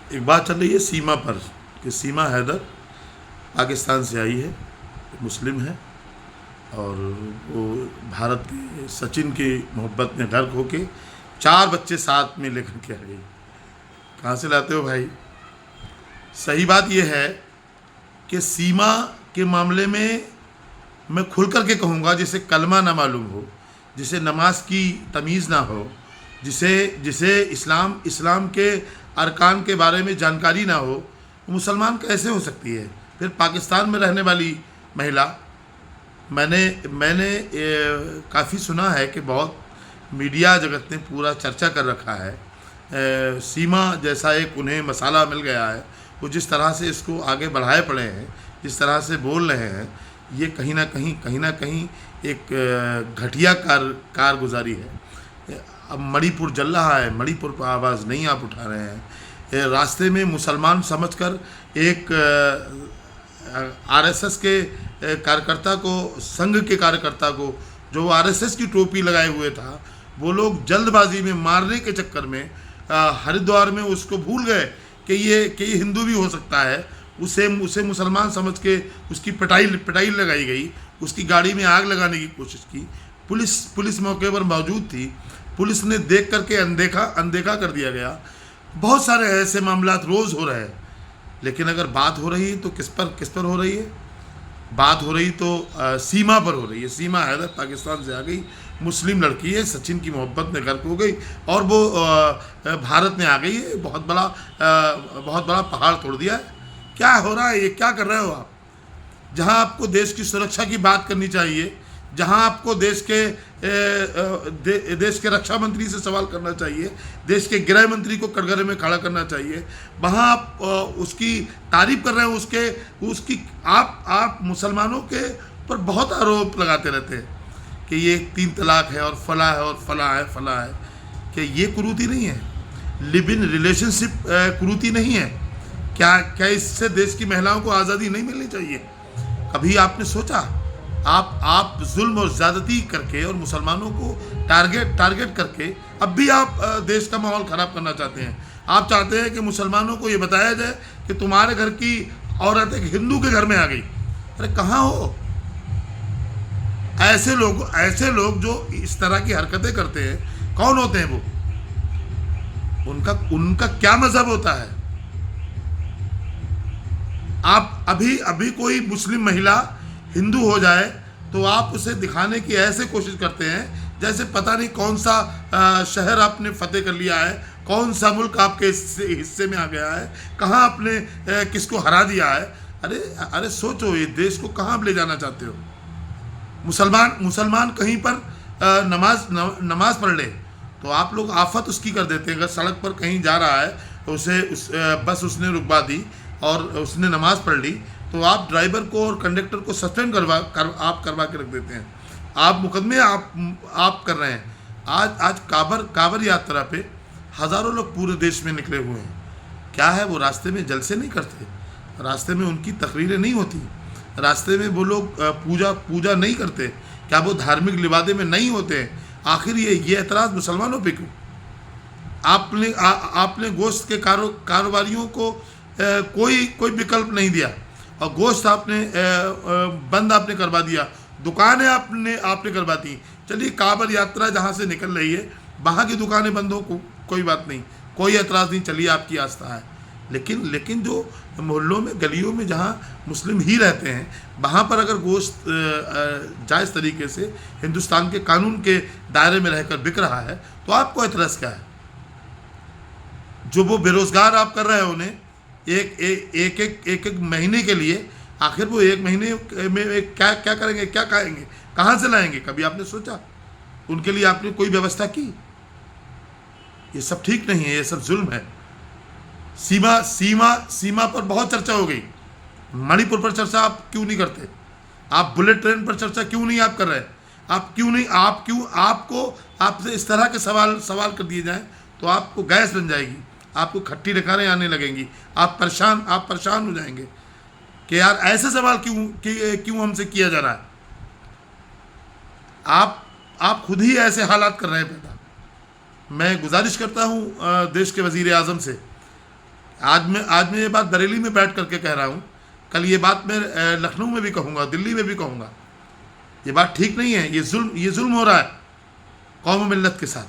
एक बात चल रही है सीमा पर कि सीमा हैदर पाकिस्तान से आई है, मुस्लिम है और वो भारत के सचिन की मोहब्बत में गर्क होके 4 बच्चे साथ में लेकर के आ गई। कहाँ से लाते हो भाई? सही बात यह है कि सीमा के मामले में मैं खुल कर के कहूँगा, जिसे कलमा ना मालूम हो, जिसे नमाज की तमीज़ ना हो, जिसे इस्लाम के अरकान के बारे में जानकारी ना हो, मुसलमान कैसे हो सकती है? फिर पाकिस्तान में रहने वाली महिला, मैंने काफ़ी सुना है कि बहुत मीडिया जगत ने पूरा चर्चा कर रखा है। सीमा जैसा एक उन्हें मसाला मिल गया है, वो जिस तरह से इसको आगे बढ़ाए पड़े हैं, जिस तरह से बोल रहे हैं, ये कहीं ना कहीं एक घटिया कारगुजारी है। अब मणिपुर जल रहा है, मणिपुर पर आवाज़ नहीं आप उठा रहे हैं। रास्ते में मुसलमान समझकर एक आरएसएस के कार्यकर्ता को, संघ के कार्यकर्ता को, जो आरएसएस की टोपी लगाए हुए था, वो लोग जल्दबाजी में मारने के चक्कर में हरिद्वार में उसको भूल गए कि ये हिंदू भी हो सकता है। उसे मुसलमान समझ के उसकी पिटाई लगाई गई, उसकी गाड़ी में आग लगाने की कोशिश की। पुलिस मौके पर मौजूद थी, पुलिस ने देख करके अनदेखा कर दिया गया। बहुत सारे ऐसे मामला रोज़ हो रहे हैं, लेकिन अगर बात हो रही है तो किस पर हो रही है? बात हो रही तो सीमा पर हो रही है। सीमा हैदर पाकिस्तान से आ गई, मुस्लिम लड़की है, सचिन की मोहब्बत में गर्क हो गई और वो भारत में आ गई है। बहुत बड़ा पहाड़ तोड़ दिया है। क्या हो रहा है? ये क्या कर रहे हो आप? जहां आपको देश की सुरक्षा की बात करनी चाहिए, जहां आपको देश के रक्षा मंत्री से सवाल करना चाहिए, देश के गृह मंत्री को कटघरे में खड़ा करना चाहिए, वहां आप उसकी तारीफ कर रहे हैं। उसकी आप मुसलमानों के पर बहुत आरोप लगाते रहते हैं कि ये 3 तलाक है और फला है और फला है। कि ये कुरीति नहीं है? लिव इन रिलेशनशिप कुरीति नहीं है क्या? इससे देश की महिलाओं को आज़ादी नहीं मिलनी चाहिए? कभी आपने सोचा? आप जुल्म और ज़्यादती करके और मुसलमानों को टारगेट करके अब भी आप देश का माहौल ख़राब करना चाहते हैं। आप चाहते हैं कि मुसलमानों को ये बताया जाए कि तुम्हारे घर की औरत एक हिंदू के घर में आ गई। अरे कहाँ हो? ऐसे लोग जो इस तरह की हरकतें करते हैं, कौन होते हैं वो? उनका क्या मजहब होता है? आप अभी कोई मुस्लिम महिला हिंदू हो जाए तो आप उसे दिखाने की ऐसे कोशिश करते हैं जैसे पता नहीं कौन सा शहर आपने फतेह कर लिया है, कौन सा मुल्क आपके हिस्से में आ गया है, कहाँ आपने किसको हरा दिया है। अरे सोचो, ये देश को कहाँ ले जाना चाहते हो? मुसलमान कहीं पर नमाज पढ़ ले तो आप लोग आफत उसकी कर देते हैं। अगर सड़क पर कहीं जा रहा है तो बस उसने रुकवा दी और उसने नमाज पढ़ ली तो आप ड्राइवर को और कंडक्टर को सस्पेंड करवा के रख देते हैं। आप मुकदमे आप कर रहे हैं। आज काबर यात्रा पे हज़ारों लोग पूरे देश में निकले हुए हैं। क्या है, वो रास्ते में जलसे नहीं करते? रास्ते में उनकी तकरीरें नहीं होती? रास्ते में वो लोग पूजा नहीं करते? क्या वो धार्मिक लिबादे में नहीं होते हैं? आखिर ये एतराज़ मुसलमानों पे क्यों? आपने गोश्त के कारोबारियों को कोई विकल्प नहीं दिया और गोश्त आपने बंद करवा दिया, दुकानें आपने करवा दी। चलिए, काबर यात्रा जहाँ से निकल रही है वहाँ की दुकानें बंद हो, कोई बात नहीं, कोई एतराज़ नहीं, चलिए आपकी आस्था है। लेकिन जो मोहल्लों में, गलियों में जहाँ मुस्लिम ही रहते हैं, वहाँ पर अगर गोश्त जायज़ तरीके से हिंदुस्तान के कानून के दायरे में रहकर बिक रहा है तो आपको एतराज़ क्या है? जो वो बेरोज़गार आप कर रहे हैं उन्हें एक महीने के लिए, आखिर वो 1 महीने में क्या करेंगे, क्या खाएंगे, कहाँ से लाएंगे? कभी आपने सोचा? उनके लिए आपने कोई व्यवस्था की? ये सब ठीक नहीं है, ये सब जुल्म है। सीमा पर बहुत चर्चा हो गई। मणिपुर पर चर्चा आप क्यों नहीं करते? आप बुलेट ट्रेन पर चर्चा क्यों नहीं आप कर रहे? आपसे इस तरह के सवाल कर दिए जाएं तो आपको गैस बन जाएगी, आपको खट्टी डकारें आने लगेंगी, आप परेशान हो जाएंगे कि यार ऐसे सवाल क्यों हमसे किया जा रहा है? आप खुद ही ऐसे हालात कर रहे हैं पैदा। मैं गुजारिश करता हूँ देश के वज़ीर आज़म से, आज मैं ये बात बरेली में बैठ करके कह रहा हूँ, कल ये बात मैं लखनऊ में भी कहूँगा, दिल्ली में भी कहूँगा। ये बात ठीक नहीं है, ये जुल्म हो रहा है कौम मिल्लत के साथ।